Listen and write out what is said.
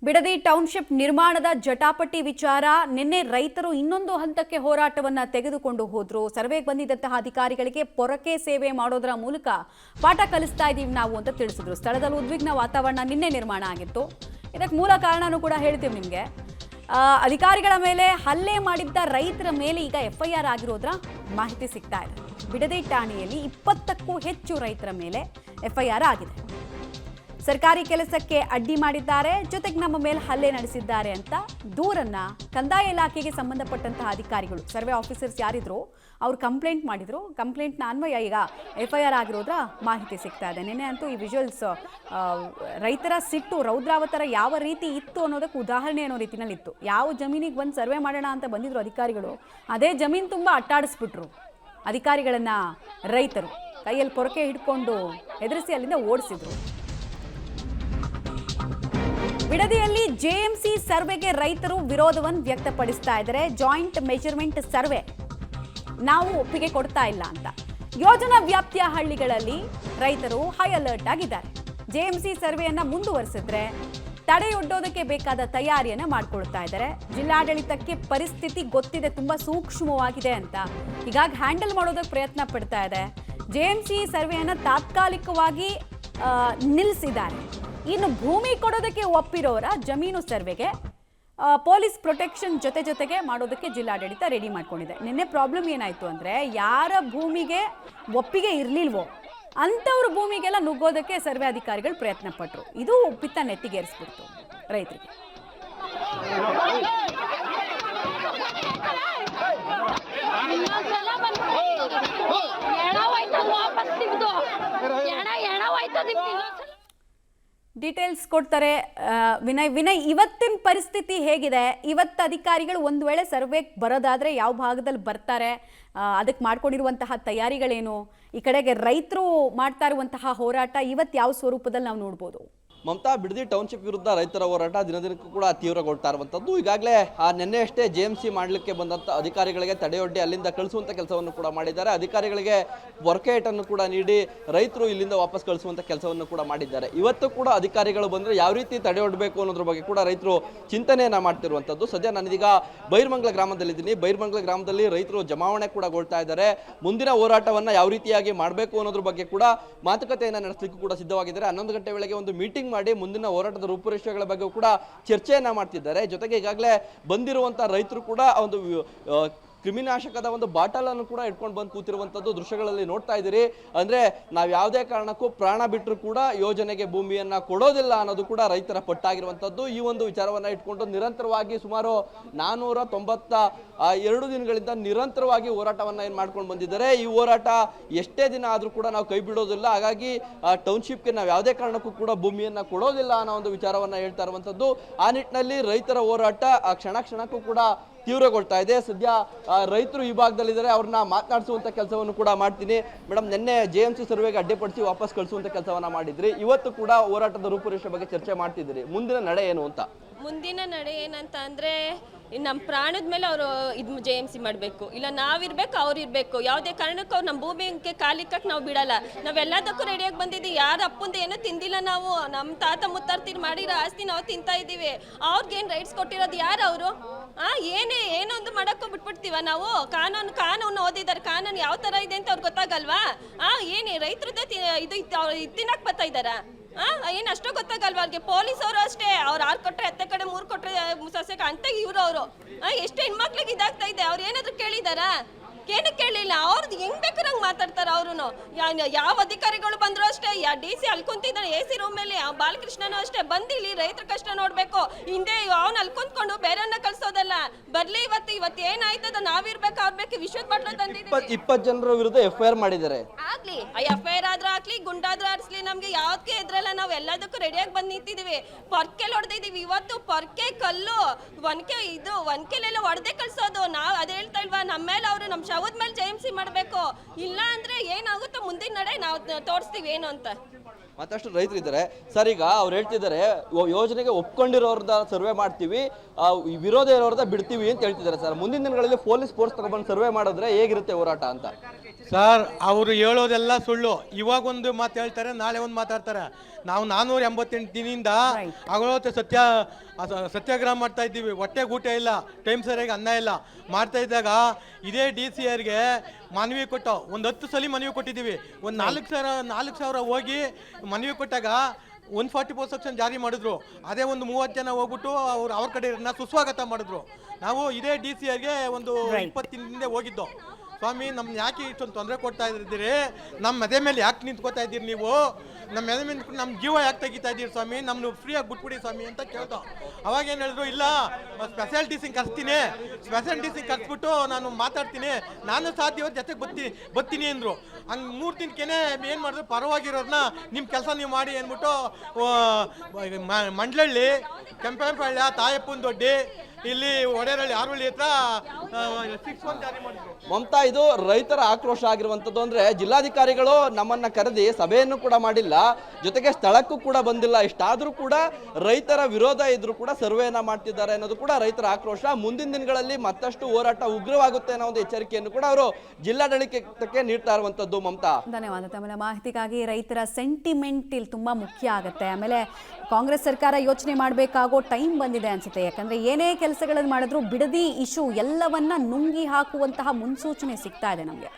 Bidadi township ನಿರ್ಮಾಣದ ಜಟಾಪಟಿ ವಿಚಾರ ನಿನ್ನೆ ರೈತರು ಇನ್ನೊಂದು ಹಂತಕ್ಕೆ ಹೋರಾಟವನ್ನ ತೆಗೆದುಕೊಂಡು ಹೋದ್ರು. ಸರ್ವೆಗೆ ಬಂದಿದ್ದಂತಹ ಅಧಿಕಾರಿಗಳಿಗೆ ಪೊರಕೆ ಸೇವೆ ಮಾಡೋದರ ಮೂಲಕ ಪಾಠ ಕಲಿಸ್ತಾ ಇದೀವಿ ನಾವು ಅಂತ ತಿಳಿಸಿದ್ರು. ಸ್ಥಳದಲ್ಲಿ ಉದ್ವಿಗ್ನ ವಾತಾವರಣ ನಿನ್ನೆ ನಿರ್ಮಾಣ ಆಗಿತ್ತು. ಇದಕ್ಕೆ ಮೂಲ ಕಾರಣನೂ ಕೂಡ ಹೇಳ್ತೀವಿ ನಿಮಗೆ. ಅಧಿಕಾರಿಗಳ ಮೇಲೆ ಹಲ್ಲೆ ಮಾಡಿದ್ದ ರೈತರ ಮೇಲೆ ಈಗ FIR ಆಗಿರೋದ್ರ ಮಾಹಿತಿ ಸಿಗ್ತಾ ಇದೆ. ಬಿಡದಿ ಠಾಣೆಯಲ್ಲಿ 20ಕ್ಕೂ ಹೆಚ್ಚು ರೈತರ ಮೇಲೆ FIR ಆಗಿದೆ. ಸರ್ಕಾರಿ ಕೆಲಸಕ್ಕೆ ಅಡ್ಡಿ ಮಾಡಿದ್ದಾರೆ, ಜೊತೆಗೆ ನಮ್ಮ ಮೇಲೆ ಹಲ್ಲೆ ನಡೆಸಿದ್ದಾರೆ ಅಂತ ದೂರನ್ನ ಕಂದಾಯ ಇಲಾಖೆಗೆ ಸಂಬಂಧಪಟ್ಟಂತಹ ಅಧಿಕಾರಿಗಳು, ಸರ್ವೆ ಆಫೀಸರ್ಸ್ ಯಾರಿದ್ರು ಅವರು ಕಂಪ್ಲೇಂಟ್ ಮಾಡಿದ್ರು. ಕಂಪ್ಲೇಂಟ್ನ ಅನ್ವಯ ಈಗ FIR ಆಗಿರೋದ್ರ ಮಾಹಿತಿ ಸಿಗ್ತಾ ಇದೆ. ನಿನ್ನೆ ಅಂತೂ ಈ ವಿಜುವಲ್ಸ್ ರೈತರ ಸಿಟ್ಟು ರೌದ್ರಾವತಾರ ಯಾವ ರೀತಿ ಇತ್ತು ಅನ್ನೋದಕ್ಕೆ ಉದಾಹರಣೆ ಅನ್ನೋ ರೀತಿನಲ್ಲಿ ಇತ್ತು. ಯಾವ ಜಮೀನಿಗೆ ಬಂದು ಸರ್ವೆ ಮಾಡೋಣ ಅಂತ ಬಂದಿದ್ರು ಅಧಿಕಾರಿಗಳು, ಅದೇ ಜಮೀನು ತುಂಬ ಅಟ್ಟಾಡಿಸ್ಬಿಟ್ರು ಅಧಿಕಾರಿಗಳನ್ನ. ರೈತರು ಕೈಯಲ್ಲಿ ಪೊರಕೆ ಹಿಡ್ಕೊಂಡು ಹೆದರಿಸಿ ಅಲ್ಲಿಂದ ಓಡಿಸಿದ್ರು. ಬಿಡದಿಯಲ್ಲಿ JMC ಸರ್ವೆಗೆ ರೈತರು ವಿರೋಧವನ್ನು ವ್ಯಕ್ತಪಡಿಸ್ತಾ ಇದ್ದಾರೆ. ಜಾಯಿಂಟ್ ಮೆಜರ್ಮೆಂಟ್ ಸರ್ವೆ ನಾವು ಒಪ್ಪಿಗೆ ಕೊಡ್ತಾ ಇಲ್ಲ ಅಂತ. ಯೋಜನಾ ವ್ಯಾಪ್ತಿಯ ಹಳ್ಳಿಗಳಲ್ಲಿ ರೈತರು ಹೈ ಅಲರ್ಟ್ ಆಗಿದ್ದಾರೆ. JMC ಸರ್ವೆಯನ್ನ ಮುಂದುವರಿಸಿದ್ರೆ ತಡೆಯೊಡ್ಡೋದಕ್ಕೆ ಬೇಕಾದ ತಯಾರಿಯನ್ನ ಮಾಡ್ಕೊಳ್ತಾ ಇದ್ದಾರೆ. ಜಿಲ್ಲಾಡಳಿತಕ್ಕೆ ಪರಿಸ್ಥಿತಿ ಗೊತ್ತಿದೆ, ತುಂಬಾ ಸೂಕ್ಷ್ಮವಾಗಿದೆ ಅಂತ ಹೀಗಾಗಿ ಹ್ಯಾಂಡಲ್ ಮಾಡೋದಕ್ಕೆ ಪ್ರಯತ್ನ ಪಡ್ತಾ ಇದೆ. JMC ಸರ್ವೆಯನ್ನ ತಾತ್ಕಾಲಿಕವಾಗಿ ನಿಲ್ಲಿಸಿದ್ದಾರೆ. ಇನ್ನು ಭೂಮಿ ಕೊಡೋದಕ್ಕೆ ಒಪ್ಪಿರೋರ ಜಮೀನು ಸರ್ವೆಗೆ ಪೊಲೀಸ್ ಪ್ರೊಟೆಕ್ಷನ್ ಜೊತೆಗೆ ಮಾಡೋದಕ್ಕೆ ಜಿಲ್ಲಾಡಳಿತ ರೆಡಿ ಮಾಡ್ಕೊಂಡಿದೆ. ನಿನ್ನೆ ಪ್ರಾಬ್ಲಮ್ ಏನಾಯಿತು ಅಂದರೆ, ಯಾರ ಭೂಮಿಗೆ ಒಪ್ಪಿಗೆ ಇರಲಿಲ್ವೋ ಅಂಥವ್ರ ಭೂಮಿಗೆಲ್ಲ ನುಗ್ಗೋದಕ್ಕೆ ಸರ್ವೆ ಅಧಿಕಾರಿಗಳು ಪ್ರಯತ್ನ ಪಟ್ಟರು. ಇದು ಪಿತ್ತ ನೆತ್ತಿಗೇರಿಸ್ಬಿಡ್ತು ರೈತರಿಗೆ. ಡೀಟೇಲ್ಸ್ ಕೊಡ್ತಾರೆ ವಿನಯ್. ಇವತ್ತಿನ ಪರಿಸ್ಥಿತಿ ಹೇಗಿದೆ? ಇವತ್ತು ಅಧಿಕಾರಿಗಳು ಒಂದು ವೇಳೆ ಸರ್ವೆಗೆ ಬರೋದಾದ್ರೆ ಯಾವ ಭಾಗದಲ್ಲಿ ಬರ್ತಾರೆ, ಅದಕ್ಕೆ ಮಾಡ್ಕೊಂಡಿರುವಂತಹ ತಯಾರಿಗಳೇನು, ಈ ಕಡೆಗೆ ರೈತರು ಮಾಡ್ತಾ ಇರುವಂತಹ ಹೋರಾಟ ಇವತ್ತು ಯಾವ ಸ್ವರೂಪದಲ್ಲಿ ನಾವು ನೋಡ್ಬೋದು? ಮಮತಾ, ಬಿಡದಿ ಟೌನ್ಶಿಪ್ ವಿರುದ್ಧ ರೈತರ ಹೋರಾಟ ದಿನದಿನಕ್ಕೂ ಕೂಡ ತೀವ್ರಗೊಳ್ತಾ ಇರುವಂಥದ್ದು. ಈಗಾಗಲೇ ನಿನ್ನೆ ಅಷ್ಟೇ JMC ಮಾಡಲಿಕ್ಕೆ ಬಂದಂಥ ಅಧಿಕಾರಿಗಳಿಗೆ ತಡೆಯೊಡ್ಡಿ ಅಲ್ಲಿಂದ ಕಳಿಸುವಂಥ ಕೆಲಸವನ್ನು ಕೂಡ ಮಾಡಿದ್ದಾರೆ. ಅಧಿಕಾರಿಗಳಿಗೆ ವರ್ಕೇಟನ್ನು ಕೂಡ ನೀಡಿ ರೈತರು ಇಲ್ಲಿಂದ ವಾಪಸ್ ಕಳಿಸುವಂಥ ಕೆಲಸವನ್ನು ಕೂಡ ಮಾಡಿದ್ದಾರೆ. ಇವತ್ತು ಕೂಡ ಅಧಿಕಾರಿಗಳು ಬಂದರೆ ಯಾವ ರೀತಿ ತಡೆಯೊಡ್ಡಬೇಕು ಅನ್ನೋದ್ರ ಬಗ್ಗೆ ಕೂಡ ರೈತರು ಚಿಂತನೆಯನ್ನು ಮಾಡ್ತಿರುವಂಥದ್ದು. ಸದ್ಯ ನಾನೀಗ ಬೈರ್ಮಂಗಲ ಗ್ರಾಮದಲ್ಲಿದ್ದೀನಿ. ಬೈರ್ಮಂಗಲ ಗ್ರಾಮದಲ್ಲಿ ರೈತರು ಜಮಾವಣೆ ಕೂಡ ಗೊಳ್ತಾ ಇದ್ದಾರೆ. ಮುಂದಿನ ಹೋರಾಟವನ್ನು ಯಾವ ರೀತಿಯಾಗಿ ಮಾಡಬೇಕು ಅನ್ನೋದ್ರ ಬಗ್ಗೆ ಕೂಡ ಮಾತುಕತೆಯನ್ನು ನಡೆಸಲಿಕ್ಕೂ ಕೂಡ ಸಿದ್ಧವಾಗಿದ್ದಾರೆ. 11 ಗಂಟೆ ವೇಳೆಗೆ ಒಂದು ಮೀಟಿಂಗ್ ಮಾಡಿ ಮುಂದಿನ ಹೋರಾಟದ ರೂಪುರೇಷೆಗಳ ಬಗ್ಗೆ ಕೂಡ ಚರ್ಚೆಯನ್ನ ಮಾಡ್ತಿದ್ದಾರೆ. ಜೊತೆಗೆ ಈಗಾಗಲೇ ಬಂದಿರುವಂತಹ ರೈತರು ಕೂಡ ಒಂದು ಕ್ರಿಮಿನಾಶಕದ ಒಂದು ಬಾಟಲ್ ಅನ್ನು ಕೂಡ ಇಟ್ಕೊಂಡು ಬಂದು ಕೂತಿರುವಂತದ್ದು ದೃಶ್ಯಗಳಲ್ಲಿ ನೋಡ್ತಾ ಇದ್ದೀರಿ. ಅಂದ್ರೆ ನಾವು ಯಾವುದೇ ಕಾರಣಕ್ಕೂ ಪ್ರಾಣ ಬಿಟ್ಟರು ಕೂಡ ಯೋಜನೆಗೆ ಭೂಮಿಯನ್ನ ಕೊಡೋದಿಲ್ಲ ಅನ್ನೋದು ಕೂಡ ರೈತರ ಪಟ್ಟಾಗಿರುವಂತದ್ದು. ಈ ಒಂದು ವಿಚಾರವನ್ನ ಇಟ್ಕೊಂಡು ನಿರಂತರವಾಗಿ ಸುಮಾರು 492 ದಿನಗಳಿಂದ ನಿರಂತರವಾಗಿ ಹೋರಾಟವನ್ನ ಏನ್ ಮಾಡ್ಕೊಂಡು ಬಂದಿದ್ದಾರೆ. ಈ ಹೋರಾಟ ಎಷ್ಟೇ ದಿನ ಆದ್ರೂ ಕೂಡ ನಾವು ಕೈ ಬಿಡೋದಿಲ್ಲ. ಹಾಗಾಗಿ ಟೌನ್ಶಿಪ್ಗೆ ನಾವು ಯಾವುದೇ ಕಾರಣಕ್ಕೂ ಕೂಡ ಭೂಮಿಯನ್ನ ಕೊಡೋದಿಲ್ಲ ಅನ್ನೋ ಒಂದು ವಿಚಾರವನ್ನ ಹೇಳ್ತಾ ಇರುವಂತದ್ದು. ಆ ನಿಟ್ಟಿನಲ್ಲಿ ರೈತರ ಹೋರಾಟ ಕ್ಷಣಕ್ಕೂ ಕೂಡ ತೀವ್ರಗೊಳ್ತಾ ಇದೆ. ಸದ್ಯ ರೈತರು ಈ ಭಾಗದಲ್ಲಿದ್ದಾರೆ, ಅವ್ರನ್ನ ಮಾತನಾಡಿಸುವಂತ ಕೆಲಸವನ್ನು ಕೂಡ ಮಾಡ್ತೀನಿ. ಮೇಡಮ್, ನಿನ್ನೆ JMC ಸರ್ವೆಗೆ ಅಡ್ಡಿಪಡಿಸಿ ವಾಪಸ್ ಕಳಿಸುವಂತ ಕೆಲಸವನ್ನ ಮಾಡಿದ್ರಿ. ಇವತ್ತು ಕೂಡ ಹೋರಾಟದ ರೂಪುರೇಷೆ ಬಗ್ಗೆ ಚರ್ಚೆ ಮಾಡ್ತಿದ್ದೀರಿ. ಮುಂದಿನ ನಡೆ ಏನು ಅಂತ? ಮುಂದಿನ ನಡೆ ಏನಂತ ಅಂದ್ರೆ, ನಮ್ಮ ಪ್ರಾಣದ ಮೇಲೆ ಅವರು ಇದು JMC ಮಾಡಬೇಕು, ಇಲ್ಲ ನಾವಿರ್ಬೇಕು ಅವ್ರು ಇರಬೇಕು. ಯಾವುದೇ ಕಾರಣಕ್ಕೂ ಅವ್ರು ನಮ್ಮ ಭೂಮಿಗೆ ಕಾಲಿಕ್ಕಕ್ಕೆ ನಾವು ಬಿಡಲ್ಲ. ನಾವೆಲ್ಲದಕ್ಕೂ ರೆಡಿಯಾಗಿ ಬಂದಿದ್ದೀವಿ. ಯಾರು ಅಪ್ಪಂದು ಏನೂ ತಿಂದಿಲ್ಲ ನಾವು. ನಮ್ಮ ತಾತ ಮುತ್ತಾರ್ತಿರು ಮಾಡಿರೋ ಆಸ್ತಿ ನಾವು ತಿಂತಾ ಇದ್ದೀವಿ. ಅವ್ರಿಗೇನು ರೈಟ್ಸ್ ಕೊಟ್ಟಿರೋದು ಯಾರು ಅವರು? ಏನೊಂದು ಮಾಡೋಕ್ಕೂ ಬಿಟ್ಬಿಡ್ತೀವ ನಾವು? ಕಾನೂನು ಓದಿದ್ದಾರೆ, ಕಾನೂನು ಯಾವ ಥರ ಇದೆ ಅಂತ ಅವ್ರಿಗೆ ಗೊತ್ತಾಗಲ್ವಾ? ಏನು ರೈತರದ್ದೇ ಇದು ತಿನ್ನಕ್ಕೆ ಬರ್ತಾ ಇದ್ದಾರಾ? ಏನು ಅಷ್ಟೋ ಗೊತ್ತಾಗಲ್ವಾ ಅವ್ರಿಗೆ? ಪೊಲೀಸ್ ಅವರು ಅಷ್ಟೇ, ಅವ್ರು 6 ಕೊಟ್ಟರೆ 10 ಕಡೆ 3 ಕೊಟ್ಟರೆ ಸಸ್ಯಕ್ಕೆ ಅಂತ ಇವರು ಎಷ್ಟು ಹೆಣ್ಮಕ್ಳಿಗೆ ಇದಾಗ್ತಾ ಇದೆ. ಅವ್ರು ಏನಾದ್ರು ಕೇಳಿದಾರಾ? ಏನಕ್ಕೆ ಕೇಳಿಲ್ಲ. ಅವ್ರದ್ದು ಹೆಂಗ್ ಬೇಕಾದ್ರೆ ಹಂಗೆ ಮಾತಾಡ್ತಾರೆ ಅವರು. ಯಾವ ಅಧಿಕಾರಿಗಳು ಬಂದ್ರು ಅಷ್ಟೇ, DC ಅಲ್ಕೊಂತಿದ್ದಾನೆ AC ರೂಮ್ ಮೇಲೆ. ಬಾಲಕೃಷ್ಣನೂ ಅಷ್ಟೇ, ಬಂದಿಲ್ಲಿ ರೈತರ ಕಷ್ಟ ನೋಡ್ಬೇಕು. ಹಿಂದೆ ಅವ್ನು ಅಲ್ಕೊಂತ್ಕೊಂಡು ಬೇರೆಯವ್ರನ್ನ ಕಳ್ಸೋದಲ್ಲ. ಬರ್ಲಿ ಇವತ್ತು ಏನಾಯ್ತದ ನಾವಿರ್ಬೇಕು, ಅವ್ರ ಬೇಕು. ವಿಶ್ವದ ಬಾಟ್ಲು ತಂದಿದ್ದೀವಿ. 20 ಜನರ ವಿರುದ್ಧ FIR ಮಾಡಿದ್ದಾರೆ. ಆಗ್ಲಿ, FIR ಆದ್ರೂ ಹಾಕ್ಲಿ, ಗುಂಡಾದ್ರೂ ಆಡ್ಸ್ಲಿ, ನಮ್ಗೆ ಯಾವ್ದಕ್ಕೆ ಇದ್ರಲ್ಲ. ನಾವು ಎಲ್ಲದಕ್ಕೂ ರೆಡಿಯಾಗಿ ಬಂದು ನಿಂತಿದೀವಿ. ಪೊರ್ಕೆಲ್ ಹೊಡೆದಿದೀವಿ. ಇವತ್ತು ಪೊರ್ಕೆ ಕಲ್ಲು ಒನ್ಕೆಲೆಲ್ಲ ಹೊಡೆದೇ ಕಳ್ಸೋದು. ನಾವು ಅದೇ ಹೇಳ್ತಾ ಇಲ್ವಾ, ನಮ್ಮ ಮೇಲೆ ಅವರು ನಮ್ಮ ಶವದ ಮೇಲೆ JMC ಮಾಡಬೇಕು. ಇಲ್ಲ ಅಂದ್ರೆ ಏನಾಗುತ್ತೋ ಮುಂದಿನ ನಡೆ ನಾವು ತೋರಿಸ್ತೀವಿ ಏನು ಅಂತ. ಮತ್ತಷ್ಟು ರೈತರು ಇದ್ದಾರೆ ಸರ್. ಈಗ ಅವ್ರು ಹೇಳ್ತಿದ್ದಾರೆ ಯೋಜನೆಗೆ ಒಪ್ಕೊಂಡಿರೋರ್ದ ಸರ್ವೆ ಮಾಡ್ತೀವಿ, ವಿರೋಧ ಇರೋರ್ದ ಬಿಡ್ತೀವಿ ಅಂತ ಹೇಳ್ತಿದ್ದಾರೆ ಸರ್. ಮುಂದಿನ ದಿನಗಳಲ್ಲಿ ಪೊಲೀಸ್ ಫೋರ್ಸ್ ತಗೊಂಡ್ಬಂದು ಸರ್ವೆ ಮಾಡಿದ್ರೆ ಹೇಗಿರುತ್ತೆ ಹೋರಾಟ ಅಂತ? ಸರ್, ಅವರು ಹೇಳೋದೆಲ್ಲ ಸುಳ್ಳು. ಇವಾಗ ಒಂದು ಮಾತು ಹೇಳ್ತಾರೆ, ನಾಳೆ ಒಂದು ಮಾತಾಡ್ತಾರೆ. ನಾವು 488 ದಿನದಿಂದ ಅವತ್ತು ಸತ್ಯಾಗ್ರಹ ಮಾಡ್ತಾ ಇದ್ದೀವಿ. ಹೊಟ್ಟೆ ಊಟ ಇಲ್ಲ, ಟೈಮ್ ಸರಿಯಾಗಿ ಅನ್ನ ಇಲ್ಲ ಮಾಡ್ತಾ ಇದ್ದಾಗ ಇದೇ DCRಗೆ ಮನವಿ ಕೊಟ್ಟು ಒಂದು 10 ಸಲ ಮನವಿ ಕೊಟ್ಟಿದ್ದೀವಿ. ಒಂದು 4,000 ಹೋಗಿ ಮನವಿ ಕೊಟ್ಟಾಗ 144 ಸೆಕ್ಷನ್ ಜಾರಿ ಮಾಡಿದ್ರು. ಅದೇ ಒಂದು 30 ಜನ ಹೋಗ್ಬಿಟ್ಟು ಅವ್ರ ಕಡೆ ಸುಸ್ವಾಗತ ಮಾಡಿದ್ರು. ನಾವು ಇದೇ DCRಗೆ ಒಂದು 20 ದಿನದಿಂದ ಹೋಗಿದ್ದು. ಸ್ವಾಮಿ, ನಮ್ಗೆ ಯಾಕೆ ಇಷ್ಟೊಂದು ತೊಂದರೆ ಕೊಡ್ತಾ ಇದ್ದೀರಿ? ನಮ್ಮ ಮನೆ ಮೇಲೆ ಯಾಕೆ ನಿಂತ್ಕೋತಾ ಇದ್ದೀರಿ ನೀವು? ನಮ್ಮ ಮನೆ ಮೇಲೆ ನಮ್ಮ ಜೀವ ಯಾಕೆ ತೆಗಿತಾ ಇದ್ದೀರಿ ಸ್ವಾಮಿ? ನಮ್ಮನ್ನು ಫ್ರೀಯಾಗಿ ಬಿಟ್ಬಿಡಿ ಸ್ವಾಮಿ ಅಂತ ಕೇಳ್ದೋ. ಅವಾಗ ಏನು ಹೇಳಿದ್ರು, ಇಲ್ಲ ಸ್ಪೆಷಲ್ ಡಿ ಸಿ ಕರ್ಸ್ತೀನಿ, ಸ್ಪೆಷಲ್ ಡಿ ಸಿ ಕರ್ಸ್ಬಿಟ್ಟು ನಾನು ಮಾತಾಡ್ತೀನಿ, ನಾನು ಸಾಧ್ಯ ಜೊತೆಗೆ ಬರ್ತೀನಿ ಅಂದರು. ಹಂಗೆ 3 ದಿನಕ್ಕೇನೆ ಏನು ಮಾಡಿದ್ರು, ಪರವಾಗಿರೋರನ್ನ ನಿಮ್ಮ ಕೆಲಸ ನೀವು ಮಾಡಿ ಅಂದ್ಬಿಟ್ಟು ಮಂಡ್ಲಳ್ಳಿ, ಕೆಂಪೇಪಳ್ಳಿ, ತಾಯಪ್ಪನ ದೊಡ್ಡಿ, ಇಲ್ಲಿ ಒಡೆರಳ್ಳಿ, ಆರುಳ್ಳಿ ಹತ್ರ 6-1 ಜಾರಿ ಮಾಡಿದ್ರು. ಮಮತಾ, ಇದು ರೈತರ ಆಕ್ರೋಶ ಆಗಿರುವಂಥದ್ದು. ಅಂದ್ರೆ ಜಿಲ್ಲಾಧಿಕಾರಿಗಳು ನಮ್ಮನ್ನ ಕರೆದಿ ಸಭೆಯನ್ನು ಕೂಡ ಮಾಡಿಲ್ಲ, ಜೊತೆಗೆ ಸ್ಥಳಕ್ಕೂ ಕೂಡ ಬಂದಿಲ್ಲ. ಇಷ್ಟಾದ್ರೂ ಕೂಡ ರೈತರ ವಿರೋಧ ಇದ್ರೂ ಕೂಡ ಸರ್ವೆಯನ್ನ ಮಾಡ್ತಿದ್ದಾರೆ ಅನ್ನೋದು ಕೂಡ ರೈತರ ಆಕ್ರೋಶ. ಮುಂದಿನ ದಿನಗಳಲ್ಲಿ ಮತ್ತಷ್ಟು ಹೋರಾಟ ಉಗ್ರವಾಗುತ್ತೆ ಅನ್ನೋ ಒಂದು ಎಚ್ಚರಿಕೆಯನ್ನು ಕೂಡ ಅವರು ಜಿಲ್ಲಾಡಳಿತಕ್ಕೆ ನೀಡ್ತಾ ಇರುವಂತದ್ದು. ಮಮತಾ, ಧನ್ಯವಾದ ತಮ್ಮ ಮಾಹಿತಿಗಾಗಿ. ರೈತರ ಸೆಂಟಿಮೆಂಟ್ ಇಲ್ಲಿ ತುಂಬಾ ಮುಖ್ಯ ಆಗುತ್ತೆ. ಆಮೇಲೆ ಕಾಂಗ್ರೆಸ್ ಸರ್ಕಾರ ಯೋಚನೆ ಮಾಡಬೇಕಾಗೋ ಟೈಮ್ ಬಂದಿದೆ ಅನ್ಸುತ್ತೆ. ಯಾಕಂದ್ರೆ ಏನೇ ಕೆಲಸಗಳನ್ನು ಮಾಡಿದ್ರು ಬಿಡದಿ ಇಶ್ಯೂ ಎಲ್ಲವನ್ನ ನುಂಗಿ ಹಾಕುವಂತಹ ಮುನ್ಸೂಚನೆ ಸಿಗ್ತಾ ಇದೆ ನಮಗೆ.